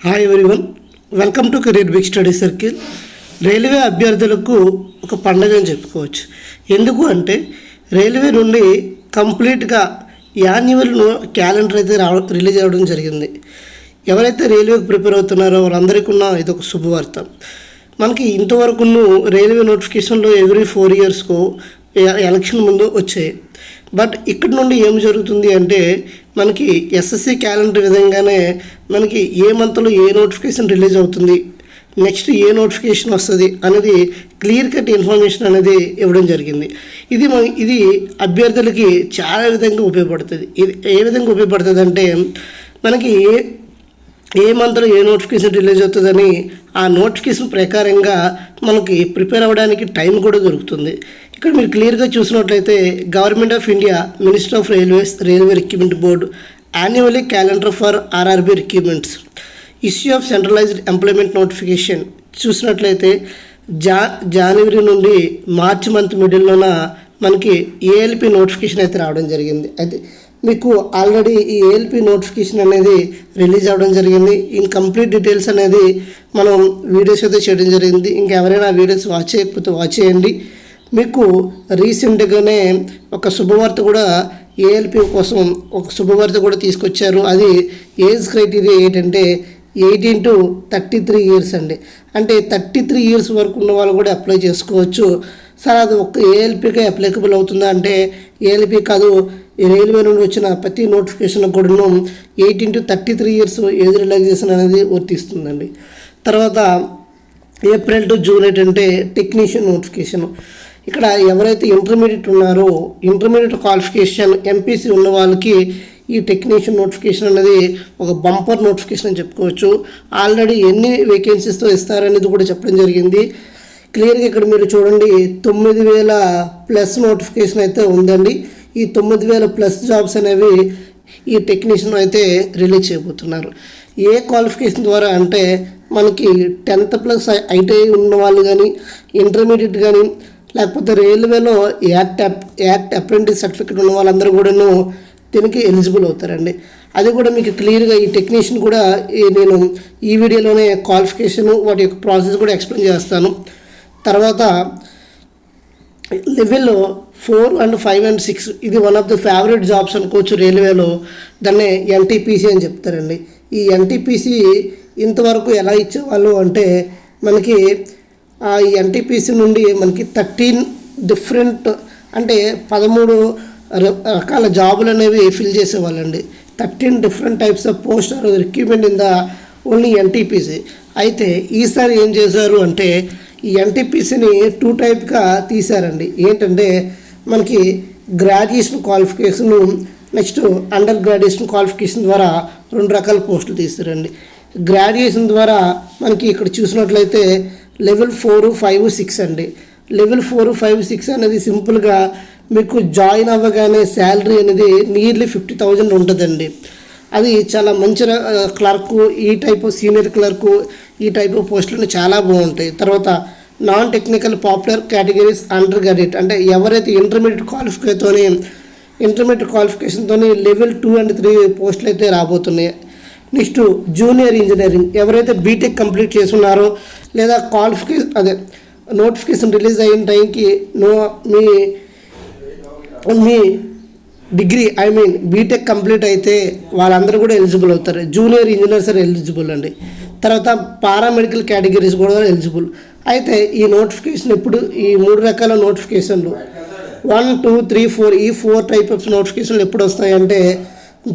Hi everyone, welcome to Career Big Study Circle. Railway అభ్యర్థులకు ఒక పండుగ అని చెప్పుకోవచ్చు. ఎందుకు అంటే రైల్వే నుండి కంప్లీట్గా యాన్యువల్ క్యాలెండర్ అయితే రిలీజ్ అవ్వడం జరిగింది. ఎవరైతే రైల్వేకి ప్రిపేర్ అవుతున్నారో వాళ్ళందరికీ ఉన్న ఇది ఒక శుభవార్త. మనకి ఇంతవరకు రైల్వే నోటిఫికేషన్లో ఎవ్రీ 4 ఇయర్స్కు ఎలక్షన్ ముందు వచ్చాయి. బట్ ఇక్కడ నుండి ఏం జరుగుతుంది అంటే మనకి ఎస్ఎస్సి క్యాలెండర్ విధంగానే మనకి ఏ మంత్లో ఏ నోటిఫికేషన్ రిలీజ్ అవుతుంది, నెక్స్ట్ ఏ నోటిఫికేషన్ వస్తుంది అనేది క్లియర్ కట్ ఇన్ఫర్మేషన్ అనేది ఇవ్వడం జరిగింది. ఇది అభ్యర్థులకి చాలా విధంగా ఉపయోగపడుతుంది. ఇది ఏ విధంగా ఉపయోగపడుతుంది అంటే మనకి ఏ మంత్లో ఏ నోటిఫికేషన్ రిలీజ్ అవుతుందని ఆ నోటిఫికేషన్ ప్రకారంగా మనకి ప్రిపేర్ అవ్వడానికి టైం కూడా దొరుకుతుంది. ఇక్కడ మీరు క్లియర్గా చూసినట్లయితే government of India, minister of railways, railway recruitment board annually calendar for RRB recruitments, issue of centralised employment notification చూసినట్లయితే జనవరి నుండి మార్చి మంత్ మిడిల్లోన మనకి ఏఎల్పి నోటిఫికేషన్ అయితే రావడం జరిగింది. అయితే మీకు ఆల్రెడీ ఈ ఏఎల్పి నోటిఫికేషన్ అనేది రిలీజ్ అవ్వడం జరిగింది. ఇన్ కంప్లీట్ డీటెయిల్స్ అనేది మనం వీడియోస్ అయితే చేయడం జరిగింది. ఇంకెవరైనా వీడియోస్ వాచ్ చేయకపోతే వాచ్ చేయండి. మీకు రీసెంట్గానే ఒక శుభవార్త కూడా ఏఎల్పి కోసం ఒక శుభవార్త కూడా తీసుకొచ్చారు. అది ఏజ్ క్రైటీరియా ఏంటంటే 18 to 33 ఇయర్స్ అండి. అంటే 33 ఇయర్స్ వరకు ఉన్న వాళ్ళు కూడా అప్లై చేసుకోవచ్చు. సార్ అది ఒక ఏఎల్పికే అప్లికబుల్ అవుతుందా అంటే ఏఎల్పి కాదు, రైల్వే నుండి వచ్చిన ప్రతి నోటిఫికేషన్ కూడా 18 to 33 ఇయర్స్ ఏజ్ రిలాక్సేషన్ అనేది వర్తిస్తుందండి. తర్వాత ఏప్రిల్ టు జూన్ ఏంటంటే టెక్నీషియన్ నోటిఫికేషన్. ఇక్కడ ఎవరైతే ఇంటర్మీడియట్ ఉన్నారో ఇంటర్మీడియట్ క్వాలిఫికేషన్ ఎంపీసీ ఉన్న వాళ్ళకి ఈ టెక్నీషియన్ నోటిఫికేషన్ అనేది ఒక బంపర్ నోటిఫికేషన్ అని చెప్పుకోవచ్చు. ఆల్రెడీ ఎన్ని వేకెన్సీస్తో ఇస్తారనేది కూడా చెప్పడం జరిగింది. క్లియర్గా ఇక్కడ మీరు చూడండి 9,000+ నోటిఫికేషన్ అయితే ఉందండి. ఈ 9,000+ జాబ్స్ అనేవి ఈ టెక్నీషియన్ అయితే రిలీజ్ చేయబోతున్నారు. ఏ క్వాలిఫికేషన్ ద్వారా అంటే మనకి 10th+ ఐటీఐ ఉన్న వాళ్ళు కానీ, ఇంటర్మీడియట్ కానీ, లేకపోతే రైల్వేలో యాక్ట్ అప్రెంటిస్ సర్టిఫికేట్ ఉన్న వాళ్ళందరూ కూడాను దీనికి ఎలిజిబుల్ అవుతారండి. అది కూడా మీకు క్లియర్గా ఈ టెక్నీషియన్ కూడా నేను ఈ వీడియోలోనే క్వాలిఫికేషను వాటి యొక్క ప్రాసెస్ కూడా ఎక్స్ప్లెయిన్ చేస్తాను. తర్వాత లెవెల్ 4 and 5 and 6 ఇది one of the favourite jobs అనుకోవచ్చు రైల్వేలో. దాన్నే ఎన్టీపీసీ అని చెప్తారండి. ఈ ఎన్టీపీసీ ఇంతవరకు ఎలా ఇచ్చేవాళ్ళు అంటే మనకి ఈ ఎన్టీపీసీ నుండి మనకి 13 డిఫరెంట్ అంటే 13 రకాల జాబులు అనేవి ఫిల్ చేసేవాళ్ళండి. 13 different types of post or recruitment in the only NTPC. అయితే ఈసారి ఏం చేశారు అంటే ఈ ఎన్టీపీసీని 2 టైప్గా తీశారండి. ఏంటంటే మనకి graduation qualification, next under graduation qualification ద్వారా 2 రకాల పోస్టులు తీస్తారండి. గ్రాడ్యుయేషన్ ద్వారా మనకి ఇక్కడ చూసినట్లయితే లెవెల్ 4, 5, 6 అండి. లెవెల్ 4, 5, 6 అనేది సింపుల్గా మీకు జాయిన్ అవ్వగానే శాలరీ అనేది నియర్లీ 50,000 ఉంటుందండి. అది చాలా మంచి క్లర్కు, ఈ టైప్ సీనియర్ క్లర్కు, ఈ టైప్ పోస్టులు చాలా బాగుంటాయి. తర్వాత non technical popular categories under graduate అంటే ఎవరైతే ఇంటర్మీడియట్ క్వాలిఫికేషన్తో లెవెల్ 2 and 3 పోస్టులు అయితే రాబోతున్నాయి. నెక్స్ట్ జూనియర్ ఇంజనీరింగ్ ఎవరైతే బీటెక్ కంప్లీట్ చేస్తున్నారో లేదా నోటిఫికేషన్ రిలీజ్ అయిన టైంకి మీ డిగ్రీ బీటెక్ కంప్లీట్ అయితే వాళ్ళందరూ కూడా ఎలిజిబుల్ అవుతారు. జూనియర్ ఇంజనీర్స్ ఎలిజిబుల్ అండి. తర్వాత పారామెడికల్ కేటగిరీస్ కూడా ఎలిజిబుల్. అయితే ఈ నోటిఫికేషన్ ఇప్పుడు ఈ 3 రకాల నోటిఫికేషన్లు 1, 2, 3, 4 ఈ 4 టైప్ ఆఫ్ నోటిఫికేషన్లు ఎప్పుడు వస్తాయంటే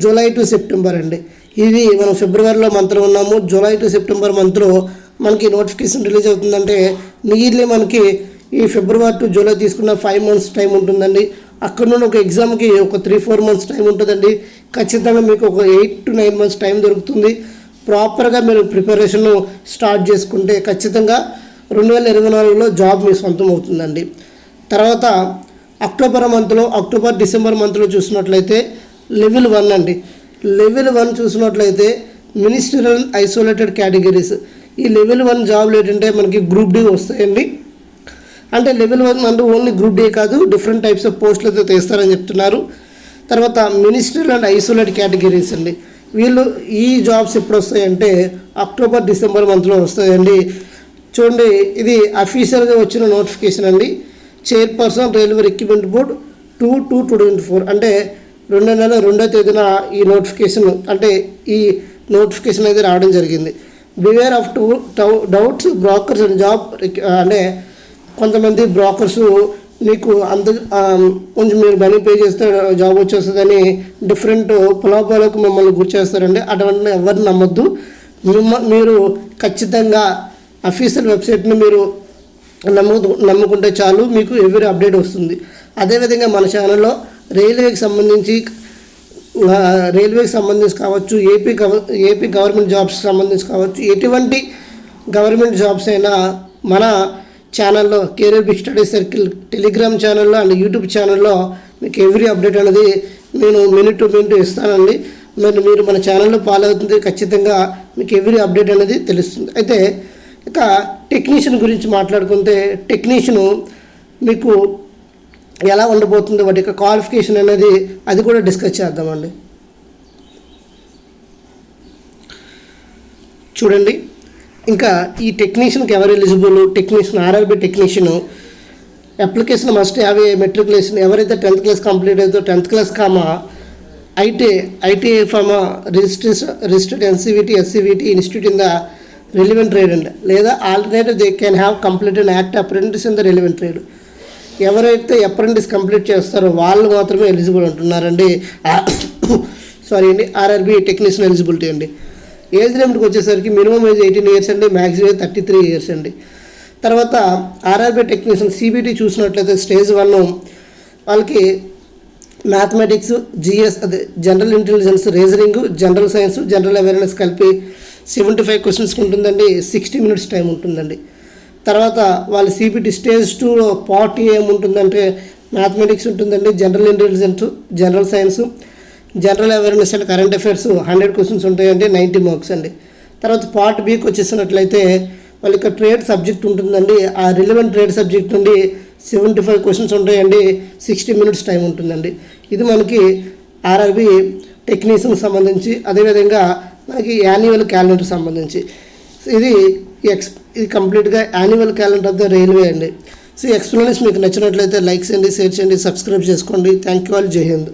జూలై టు సెప్టెంబర్ అండి. ఇది మనం ఫిబ్రవరిలో మంత్లో ఉన్నాము. జూలై టు సెప్టెంబర్ మంత్లో మనకి నోటిఫికేషన్ రిలీజ్ అవుతుందంటే నియర్లీ మనకి ఈ ఫిబ్రవరి టు జూలై తీసుకున్న 5 months టైం ఉంటుందండి. అక్కడ నుండి ఒక ఎగ్జామ్కి ఒక 3-4 months టైం ఉంటుందండి. ఖచ్చితంగా మీకు ఒక 8 to 9 months టైం దొరుకుతుంది. ప్రాపర్గా మీరు ప్రిపరేషన్ స్టార్ట్ చేసుకుంటే ఖచ్చితంగా 2024లో జాబ్ మీ సొంతం అవుతుందండి. తర్వాత అక్టోబర్ డిసెంబర్ మంత్లో చూసినట్లయితే లెవెల్ 1 అండి. లెవెల్ 1 చూసినట్లయితే మినిస్టరియల్ ఐసోలేటెడ్ కేటగిరీస్. ఈ లెవెల్ 1 జాబ్లు ఏంటంటే మనకి గ్రూప్ డి వస్తాయండి. అంటే లెవెల్ 1 అంటే ఓన్లీ గ్రూప్ డి కాదు, డిఫరెంట్ టైప్స్ ఆఫ్ పోస్టులతో తీస్తారని చెప్తున్నారు. తర్వాత మినిస్ట్రియల్ అండ్ ఐసోలేట్ కేటగిరీస్ అండి. వీళ్ళు ఈ జాబ్స్ ఎప్పుడు వస్తాయంటే అక్టోబర్ డిసెంబర్ మంత్లో వస్తాయండి. చూడండి, ఇది అఫీషియల్గా వచ్చిన నోటిఫికేషన్ అండి. చైర్పర్సన్ రైల్వే రిక్రూట్మెంట్ బోర్డ్ 2/2/2024 అంటే 2/2 ఈ నోటిఫికేషన్ అంటే ఈ నోటిఫికేషన్ అయితే రావడం జరిగింది. Beware of doubts brokers and job అంటే కొంతమంది బ్రోకర్స్ మీకు కొంచెం మీరు మనీ పే చేస్తే జాబ్ వచ్చేస్తుందని డిఫరెంట్ పులాపాలకు మిమ్మల్ని గురి చేస్తారండి. అటువంటి ఎవరిని నమ్మొద్దు. మీరు ఖచ్చితంగా అఫీషియల్ వెబ్సైట్ని మీరు నమ్ముకుంటే చాలు, మీకు ఎవ్రీ అప్డేట్ వస్తుంది. అదేవిధంగా మన ఛానల్లో రైల్వేకి సంబంధించి కావచ్చు, ఏపీ గవర్నమెంట్ జాబ్స్ సంబంధించి కావచ్చు, ఎటువంటి గవర్నమెంట్ జాబ్స్ అయినా మన ఛానల్లో Career Big Study Circle Telegram ఛానల్లో అండ్ యూట్యూబ్ ఛానల్లో మీకు ఎవ్రీ అప్డేట్ అనేది నేను మినిట్ టు మినిట్ ఇస్తానండి. మీరు మన ఛానల్లో ఫాలో అవుతుంది, ఖచ్చితంగా మీకు ఎవ్రీ అప్డేట్ అనేది తెలుస్తుంది. అయితే ఇక టెక్నీషియన్ గురించి మాట్లాడుకుంటే టెక్నీషియను మీకు ఎలా ఉండబోతుంది, వాటి యొక్క క్వాలిఫికేషన్ అనేది అది కూడా డిస్కస్ చేద్దామండి. చూడండి, ఇంకా ఈ టెక్నీషియన్కి ఎవరు eligible, technician RRB technician application must have a matriculation. ఎవరైతే 10th క్లాస్ కంప్లీట్ అవుతుందో 10th class ITI from registered NCVT SCVT institute in the relevant trade అండి, లేదా alternative they can have completed act apprentice in the relevant trade. ఎవరైతే apprentice complete చేస్తారో వాళ్ళు మాత్రమే eligible ఉంటున్నారండి. Sorry అండి, ఆర్ఆర్బీ టెక్నీషియన్ ఎలిజిబిలిటీ అండి. ఏజ్ లిమిట్కి వచ్చేసరికి మినిమం ఏజ్ 18 years అండి, మ్యాక్సిమం ఏజ్ 33 years అండి. తర్వాత ఆర్ఆర్బీ టెక్నీషియన్ సిబిటీ చూసినట్లయితే స్టేజ్ 1 వాళ్ళకి మ్యాథమెటిక్స్, జిఎస్ అదే general intelligence, reasoning, general science, general awareness కలిపి 75 questions ఉంటుందండి. 60 minutes టైం ఉంటుందండి. తర్వాత వాళ్ళ సిబిటీ స్టేజ్ 2లో పార్ట్ ఏముంటుందంటే మ్యాథమెటిక్స్ ఉంటుందండి, general intelligence, general science, general awareness and current affairs 100 questions ఉంటాయండి, 90 marks అండి. తర్వాత పార్ట్ బికి వచ్చేసినట్లయితే వాళ్ళకి ట్రేడ్ సబ్జెక్ట్ ఉంటుందండి. ఆ రిలవెంట్ ట్రేడ్ సబ్జెక్ట్ నుండి 75 questions ఉంటాయండి, 60 minutes టైం ఉంటుందండి. ఇది మనకి ఆర్ఆర్బీ టెక్నీషియన్కి సంబంధించి. అదేవిధంగా మనకి యాన్యువల్ క్యాలెండర్ సంబంధించి ఇది కంప్లీట్గా annual calendar of the railway అండి. సో ఈ ఎక్స్ప్లెనేషన్ మీకు నచ్చినట్లయితే లైక్ చేయండి, షేర్ చేయండి, సబ్స్క్రైబ్ చేసుకోండి. Thank you all. జై హింద్.